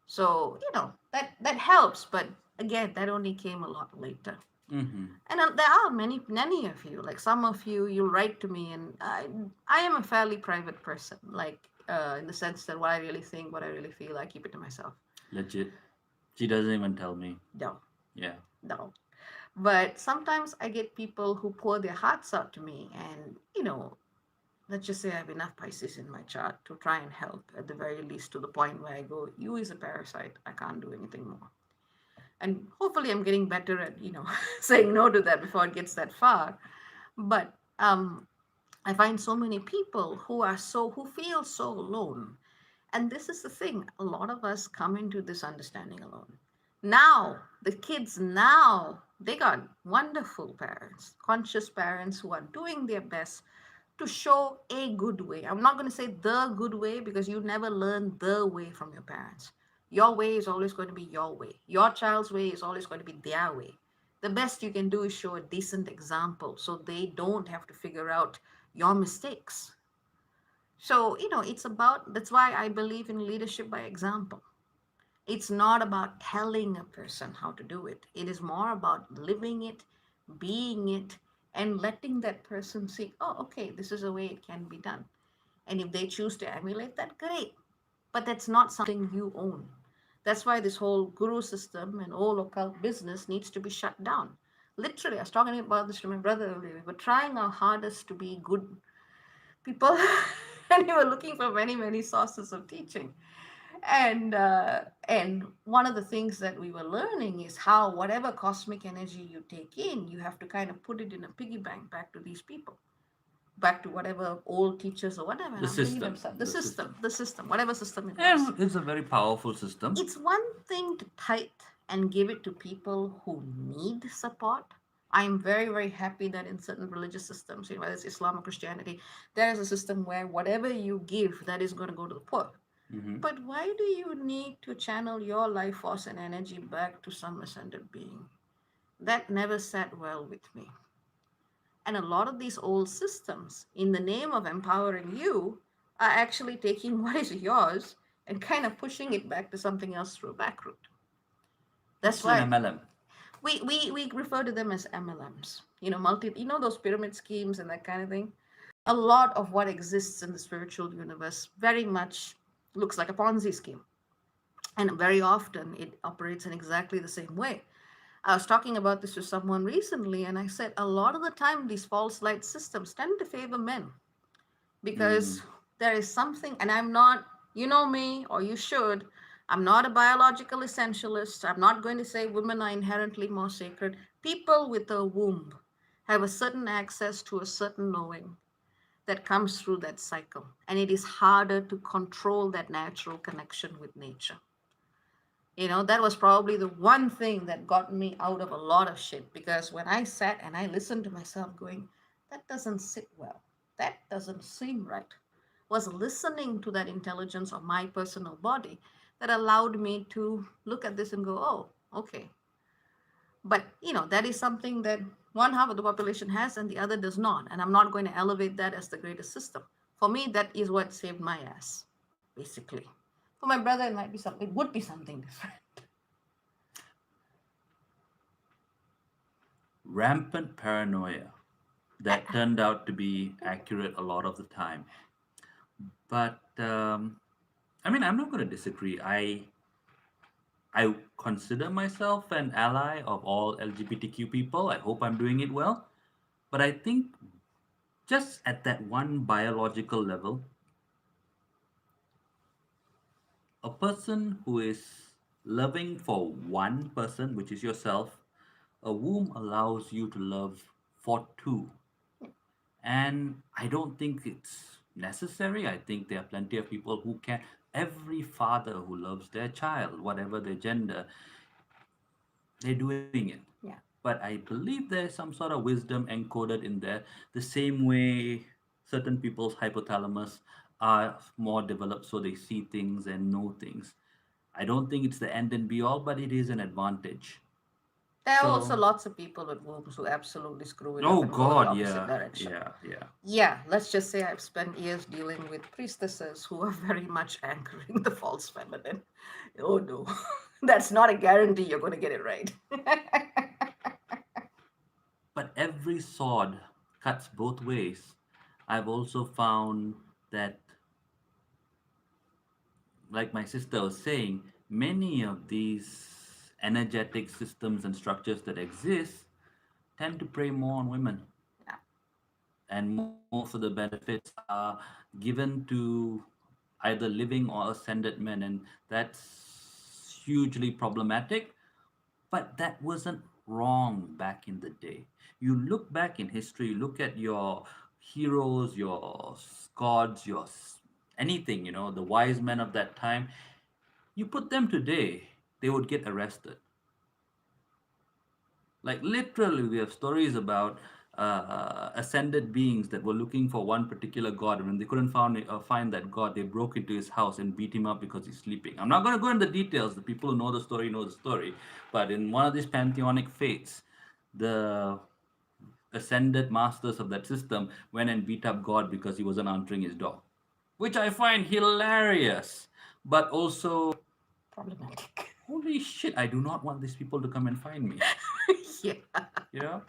A: So, that helps, but again, that only came a lot later.
B: Mm-hmm.
A: And there are many of you, like some of you, you'll write to me, and I am a fairly private person, like in the sense that what I really think, what I really feel, I keep it to myself.
B: Legit. She doesn't even tell me.
A: No,
B: Yeah.
A: no. But sometimes I get people who pour their hearts out to me, and let's just say I have enough Pisces in my chart to try and help at the very least to the point where I go, you is a parasite. I can't do anything more. And hopefully I'm getting better at, saying no to that before it gets that far. But I find so many people who feel so alone. And this is the thing, a lot of us come into this understanding alone. Now, the kids now, they got wonderful parents, conscious parents who are doing their best to show a good way. I'm not going to say the good way because you never learn the way from your parents. Your way is always going to be your way. Your child's way is always going to be their way. The best you can do is show a decent example so they don't have to figure out your mistakes. So, it's about, that's why I believe in leadership by example. It's not about telling a person how to do it, it is more about living it, being it, and letting that person see, oh, okay, this is a way it can be done. And if they choose to emulate that, great. But that's not something you own. That's why this whole guru system and all occult business needs to be shut down. Literally, I was talking about this to my brother earlier. We were trying our hardest to be good people, and we were looking for many, many sources of teaching. And one of the things that we were learning is how whatever cosmic energy you take in, you have to kind of put it in a piggy bank back to these people, back to whatever old teachers or whatever. And
B: The
A: I'm thinking to
B: system.
A: myself, the
B: The
A: system,
B: system.
A: the system, whatever system it was.
B: And it's a very powerful system.
A: It's one thing to type and give it to people who need support. I'm very, very happy that in certain religious systems, whether it's Islam or Christianity, there is a system where whatever you give, that is going to go to the poor.
B: Hmm.
A: But why do you need to channel your life force and energy back to some ascended being? That never sat well with me. And a lot of these old systems, in the name of empowering you, are actually taking what is yours and kind of pushing it back to something else through a back route. That's
B: It's an
A: why
B: MLM.
A: we refer to them as MLMs. Those pyramid schemes and that kind of thing. A lot of what exists in the spiritual universe very much looks like a Ponzi scheme. And very often it operates in exactly the same way. I was talking about this with someone recently, and I said a lot of the time these false light systems tend to favor men
B: Mm.
A: because there is something, and I'm not, you know me, or you should. I'm not a biological essentialist. I'm not going to say women are inherently more sacred. People with a womb have a certain access to a certain knowing that comes through that cycle, and it is harder to control that natural connection with nature. That was probably the one thing that got me out of a lot of shit because when I sat and I listened to myself going, that doesn't sit well, that doesn't seem right, was listening to that intelligence of my personal body that allowed me to look at this and go, oh, okay. But, that is something that one half of the population has and the other does not. And I'm not going to elevate that as the greatest system. For me, that is what saved my ass, basically. For my brother, it would be something different.
B: Rampant paranoia that turned out to be accurate a lot of the time. But I mean, I'm not going to disagree. I consider myself an ally of all LGBTQ people. I hope I'm doing it well. But I think just at that one biological level, a person who is loving for one person, which is yourself, a womb allows you to love for two. And I don't think it's necessary. I think there are plenty of people who can. Every father who loves their child, whatever their gender, they're doing it.
A: Yeah.
B: But I believe there's some sort of wisdom encoded in there, the same way certain people's hypothalamus are more developed so they see things and know things. I don't think it's the end and be all, but it is an advantage.
A: There are also
B: So,
A: lots of people with wombs who absolutely screw it up
B: oh
A: and go the
B: God,
A: opposite
B: yeah,
A: direction.
B: yeah, yeah.
A: Yeah, let's just say I've spent years dealing with priestesses who are very much anchoring the false feminine. Oh no, that's not a guarantee you're going to get it right.
B: But every sword cuts both ways. I've also found that, like my sister was saying, many of these energetic systems and structures that exist tend to prey more on women.
A: Yeah.
B: And most of the benefits are given to either living or ascended men, and that's hugely problematic. But that wasn't wrong back in the day. You look back in history, look at your heroes, your gods, anything, the wise men of that time, you put them today, they would get arrested. Like literally, we have stories about ascended beings that were looking for one particular god, and when they couldn't find that god, they broke into his house and beat him up because he's sleeping. I'm not going to go into the details. The people who know the story. But in one of these pantheonic fates, the ascended masters of that system went and beat up God because he wasn't answering his door, which I find hilarious, but also,
A: Problematic.
B: holy shit, I do not want these people to come and find me.
A: Yeah.
B: You know?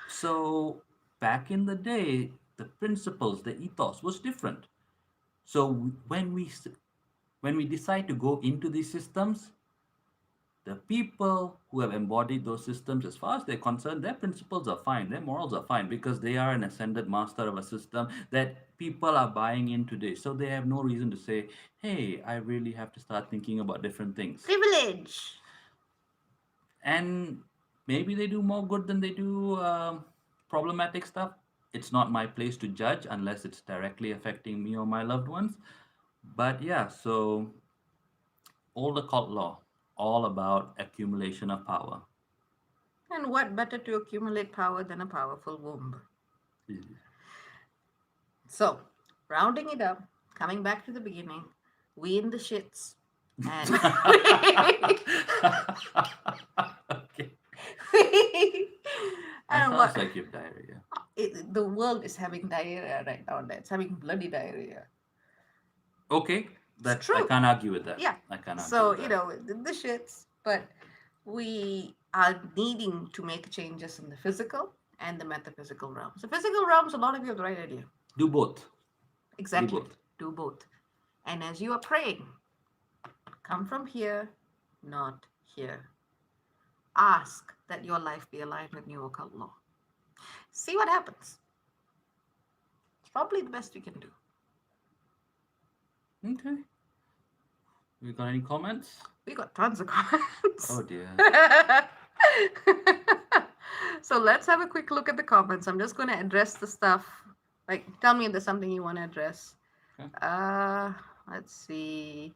B: So back in the day, the principles, the ethos was different. So when we decide to go into these systems, the people who have embodied those systems, as far as they're concerned, their principles are fine, their morals are fine because they are an ascended master of a system that people are buying in today. So they have no reason to say, hey, I really have to start thinking about different things.
A: Privilege.
B: And maybe they do more good than they do problematic stuff. It's not my place to judge unless it's directly affecting me or my loved ones. But yeah, so all the cult law, all about accumulation of power.
A: And what better to accumulate power than a powerful womb? So, rounding it up, coming back to the beginning, we in the shits. And
B: Okay. That
A: and
B: sounds
A: what
B: like you have diarrhea.
A: the world is having diarrhea right now. It's having bloody diarrhea.
B: Okay,
A: It's
B: that I
A: true.
B: can't argue with that.
A: Yeah.
B: I can't argue
A: So,
B: with that.
A: the shits, but we are needing to make changes in the physical and the metaphysical realms. The physical realms, a lot of you have the right idea.
B: Do both. Do
A: Exactly.
B: both.
A: Do both. And as you are praying, come from here, not here. Ask that your life be aligned with new occult law. See what happens. It's probably the best you can do.
B: Okay. We got any comments?
A: We got tons of comments.
B: Oh dear.
A: So let's have a quick look at the comments. I'm just going to address the stuff. Like, tell me if there's something you want to address.
B: Okay.
A: Let's see.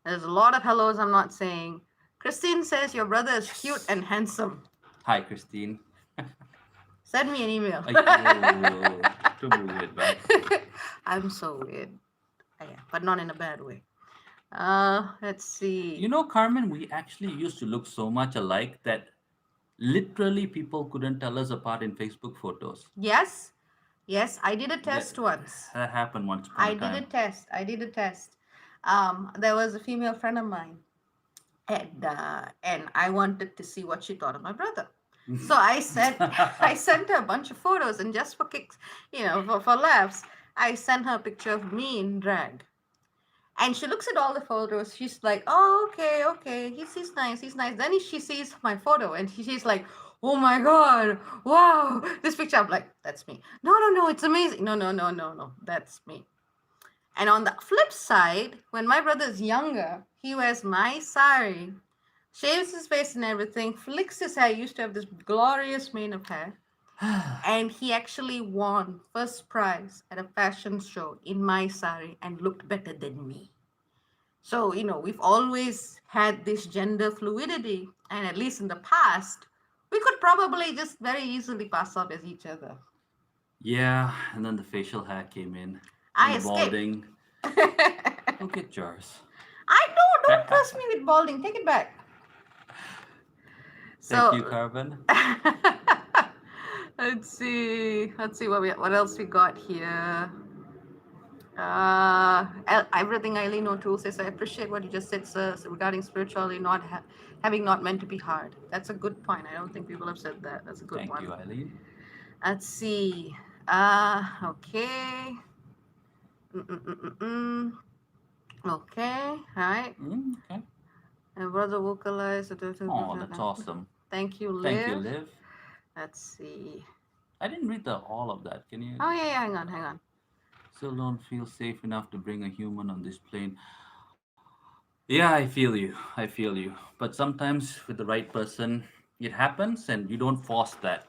A: There's a lot of hellos I'm not saying. Christine says your brother is cute and handsome.
B: Hi, Christine.
A: Send me an email.
B: Too weird, but
A: I'm so weird. Yeah, but not in a bad way. Let's see.
B: you know, Carmen, we actually used to look so much alike that literally people couldn't tell us apart in Facebook photos.
A: Yes, yes, I did a
B: That,
A: test once.
B: that happened once upon
A: I
B: a
A: did a
B: time.
A: test. I did a test. There was a female friend of mine, and I wanted to see what she thought of my brother. So I sent I sent her a bunch of photos, and just for kicks, for laughs, I sent her a picture of me in drag. And she looks at all the photos. She's like, "Oh, okay, okay. He's nice. He's nice." Then she sees my photo, and she's like, "Oh my god, wow, this picture." I'm like, "That's me." No, no, no. It's amazing. No, no, no, no, no. That's me. And on the flip side, when my brother is younger, he wears my sari, shaves his face and everything, flicks his hair. He used to have this glorious mane of hair. And he actually won first prize at a fashion show in my sari and looked better than me. So, we've always had this gender fluidity, and at least in the past, we could probably just very easily pass off as each other.
B: Yeah, and then the facial hair came in,
A: I
B: and the
A: escaped.
B: balding. Look at yours.
A: I don't trust me with balding. Take it back.
B: Thank you,
A: So
B: Carmen.
A: let's see. Let's see what else we got here. Everything Eileen O'Toole says, I appreciate what you just said, sir, regarding spirituality having not meant to be hard. That's a good point. I don't think people have said that. That's a good
B: Thank
A: one.
B: you, Eileen.
A: Let's see. Okay. Mm-mm-mm-mm. Okay. All right.
B: Okay.
A: And brother vocalized.
B: Oh, that's awesome.
A: Thank you,
B: Thank you,
A: Liv.
B: Liv.
A: Let's see.
B: I didn't read all of that. Can you?
A: Oh, yeah. Hang on. Hang on.
B: Still don't feel safe enough to bring a human on this plane. Yeah, I feel you. I feel you. But sometimes with the right person, it happens and you don't force that.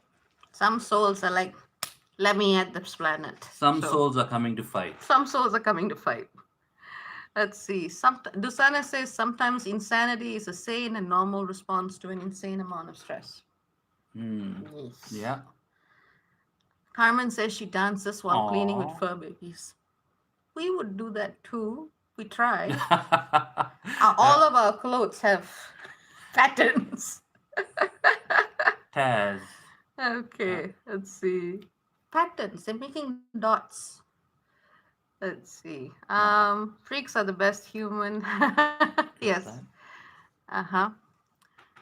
A: Some souls are like, Let me at this planet.
B: Some
A: So
B: souls are coming to fight.
A: some souls are coming to fight. Let's see. Dusana says sometimes insanity is a sane and normal response to an insane amount of stress.
B: Hmm.
A: Yes.
B: Yeah.
A: Carmen says she dances while cleaning with
B: Aww.
A: fur babies. We would do that too. We try. All
B: Yeah.
A: of our clothes have patterns.
B: Taz. Yeah.
A: Okay, let's see. Patterns. They're making dots. Let's see.
B: Aw.
A: Freaks are the best human.
B: Is
A: Yes.
B: that?
A: Uh-huh.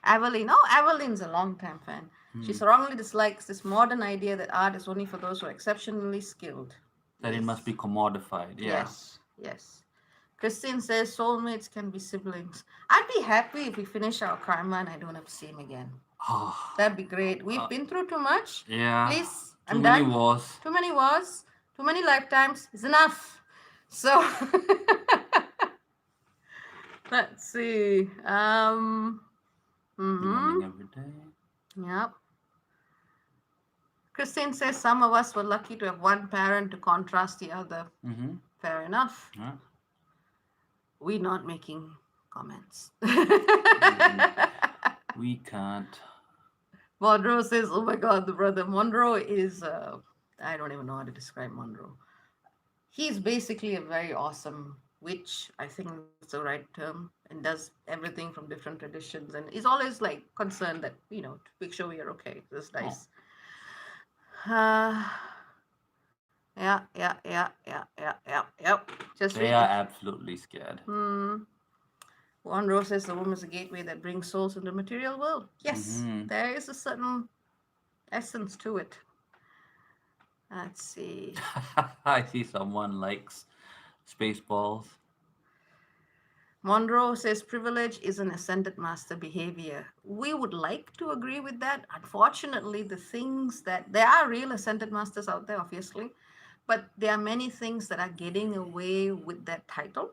A: Aveline. Oh, Aveline's a long-time fan. She
B: Hmm.
A: strongly dislikes this modern idea that art is only for those who are exceptionally skilled.
B: That it must
A: Yes.
B: be commodified. Yeah.
A: Yes. Yes. Christine says soulmates can be siblings. I'd be happy if we finish our karma and I don't have to see him again.
B: Oh,
A: That'd be great. We've been through too much.
B: yeah.
A: Please,
B: Too
A: I'm
B: many
A: done.
B: wars.
A: Too many wars, too many lifetimes is enough. So let's see.
B: Learning
A: Mm-hmm.
B: every day.
A: Yep. Christine says some of us were lucky to have one parent to contrast the other.
B: Mm-hmm.
A: Fair enough.
B: Yeah.
A: We're not making comments.
B: Mm, we can't.
A: Monroe says, "Oh my God, the brother Monroe is. I don't even know how to describe Monroe. He's basically a very awesome witch. I think that's the right term, and does everything from different traditions, and is always like concerned that to make sure we are okay. That's
B: Oh,
A: nice. Uh, yeah. Just
B: they
A: read
B: are
A: the.
B: absolutely scared.
A: Hmm. Monroe says the womb is a gateway that brings souls into the material world. Yes,
B: Mm-hmm.
A: there is a certain essence to it. Let's see.
B: I see someone likes Spaceballs.
A: Monroe says privilege is an ascended master behavior. We would like to agree with that. Unfortunately, the things that there are real ascended masters out there, obviously, but there are many things that are getting away with that title,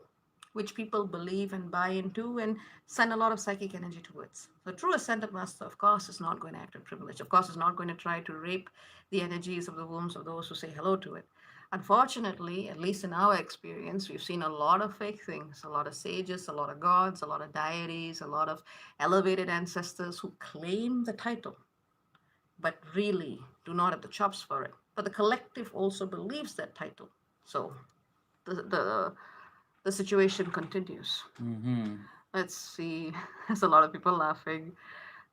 A: which people believe and buy into and send a lot of psychic energy towards. The true ascended master, of course, is not going to act with privilege. Of course, is not going to try to rape the energies of the wombs of those who say hello to it. Unfortunately, at least in our experience, we've seen a lot of fake things, a lot of sages, a lot of gods, a lot of deities, a lot of elevated ancestors who claim the title, but really do not have the chops for it. But the collective also believes that title. So the situation continues.
B: Mm-hmm.
A: Let's see. There's a lot of people laughing.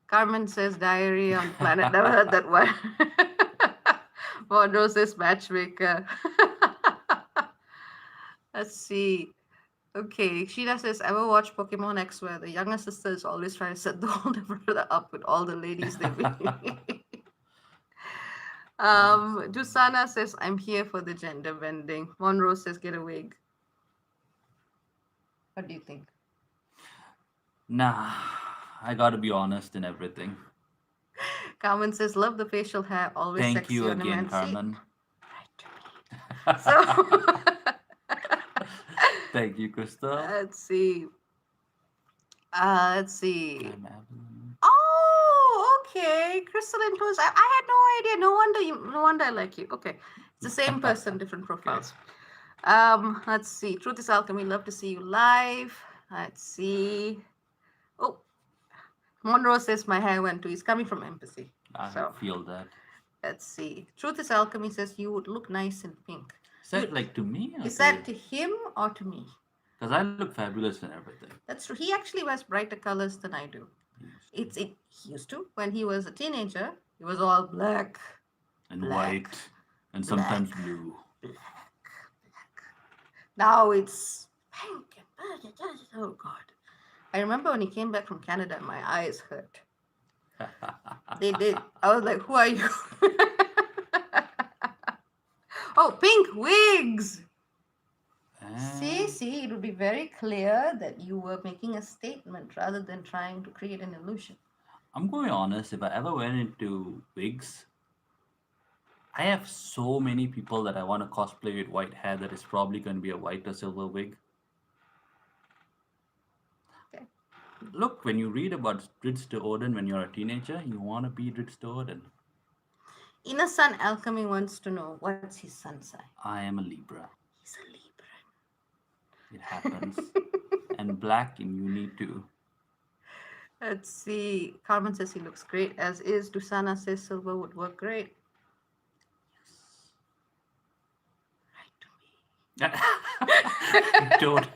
A: Carmen says diary on the planet. Never heard that one. Monroe says matchmaker. Let's see. Okay, Sheila says, ever watch Pokemon X where the younger sister is always trying to set the older brother up with all the ladies they meet?
B: What is
A: Dusana says, I'm here for the gender bending. Monroe says, get a wig. What do you think?
B: Nah, I gotta be honest in everything.
A: Carmen says, love the facial hair, always
B: Thank
A: sexy
B: you
A: on a
B: again,
A: man. See,
B: Carmen.
A: right to me. So,
B: Thank you, Crystal.
A: let's see. Let's see.
B: I'm Evelyn.
A: Oh, okay. Crystal Influence. I had no idea. No wonder I like you. Okay. It's the same person, different
B: Okay.
A: profiles. Let's see. Truth is Alchemy. Love to see you live. Let's see. Oh, Monroe says my hair went too. He's coming from empathy.
B: I
A: So
B: feel that.
A: let's see. Truth is Alchemy says you would look nice in pink.
B: Is
A: You
B: that like to me or
A: is that
B: to?
A: to him or to me?
B: Because I look fabulous and everything.
A: That's true. He actually wears brighter colors than I do.
B: He used to.
A: It he used to when he was a teenager. He was all black,
B: And
A: black,
B: white, and
A: black,
B: sometimes blue.
A: black. Now it's pink. Oh God! I remember when he came back from Canada, my eyes hurt. They did. I was like, "Who are you?" Oh, pink wigs. See,
B: And
A: see, it would be very clear that you were making a statement rather than trying to create an illusion.
B: I'm going honest, if I ever went into wigs, I have so many people that I want to cosplay with white hair that is probably going to be a white or silver wig.
A: Okay.
B: Look, when you read about Dritz to Odin when you're a teenager, you want to be Dritz to Odin.
A: Inner Sun Alchemy wants to know what's his sun sign.
B: I am a Libra.
A: He's a
B: It happens. And black in uni too.
A: Let's see. Carmen says he looks great as is. Dusana says silver would work great. Right to
B: Don't.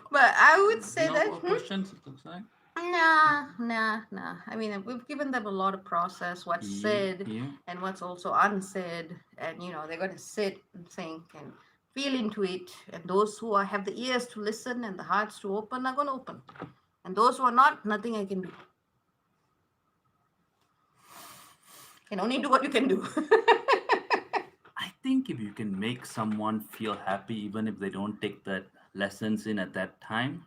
A: But I would say
B: No
A: that
B: more questions, it looks like.
A: nah. I mean, we've given them a lot of process, what's said
B: Yeah.
A: and what's also unsaid, and they're going to sit and think and feel into it. And those who have the ears to listen and the hearts to open are going to open. And those who are not, nothing I can do. Can only do what you can do.
B: I think if you can make someone feel happy, even if they don't take that lessons in at that time,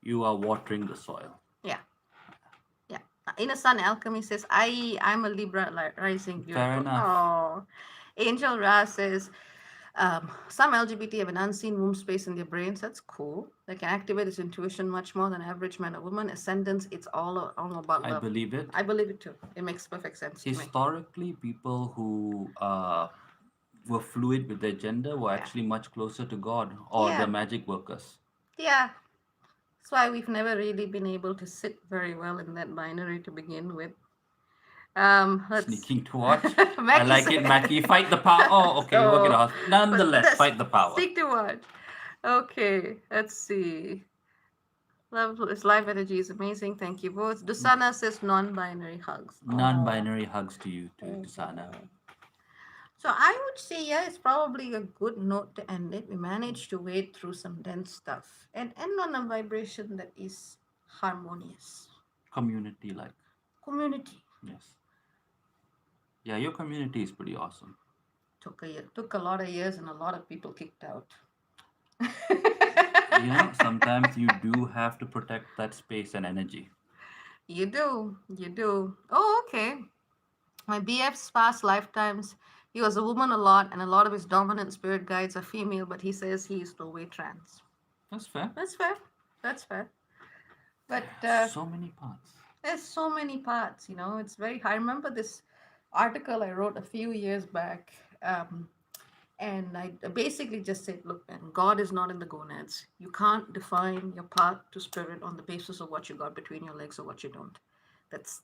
B: you are watering the soil.
A: Yeah, yeah. Inner Sun Alchemy says, I'm a Libra rising.
B: Fair
A: Beautiful.
B: enough.
A: Oh. Angel Ra says, some LGBT have an unseen womb space in their brains. That's cool. They can activate its intuition much more than average man or woman. Ascendance, it's all about
B: I
A: love.
B: believe it.
A: I believe it too. It makes perfect sense to me.
B: Historically, people who were fluid with their gender were
A: Yeah.
B: actually much closer to God or
A: Yeah.
B: the magic workers.
A: Yeah. That's why we've never really been able to sit very well in that binary to begin with. Let's
B: Sneaking to watch. I
A: Mackie
B: like it,
A: said-
B: Mackie. Fight the power. Oh, okay, you work at a
A: So,
B: hospital.
A: but
B: Nonetheless, fight the power.
A: stick to what? Okay, let's see. Love is live energy is amazing. Thank you both. Dusana says non-binary hugs.
B: Non-binary hugs to you too,
A: Oh.
B: Dusana.
A: So I would say, yeah, it's probably a good note to end it. We managed to wade through some dense stuff and end on a vibration that is harmonious.
B: Community like.
A: Community.
B: Yes. Yeah, your community is pretty awesome.
A: Took a lot of years and a lot of people kicked out.
B: Sometimes you do have to protect that space and energy.
A: You do. Oh, okay. My BF's past lifetimes, he was a woman a lot, and a lot of his dominant spirit guides are female, but he says he is no way trans.
B: That's fair.
A: That's fair. That's fair. But
B: So many parts.
A: there's so many parts, it's very I remember this article I wrote a few years back, and I basically just said, look, man, God is not in the gonads. You can't define your path to spirit on the basis of what you got between your legs or what you don't. That's,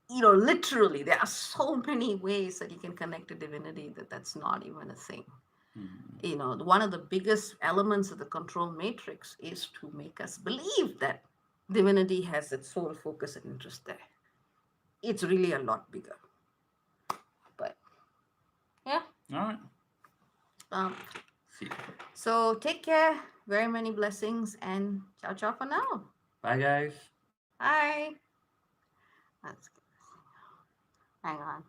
A: literally, there are so many ways that you can connect to divinity that's not even a thing. One of the biggest elements of the control matrix is to make us believe that divinity has its sole focus and interest there. It's really a lot bigger. But, yeah.
B: All right. See you.
A: So take care. Very many blessings and ciao for now.
B: Bye, guys.
A: Bye. Let's get this thing out. Hang on.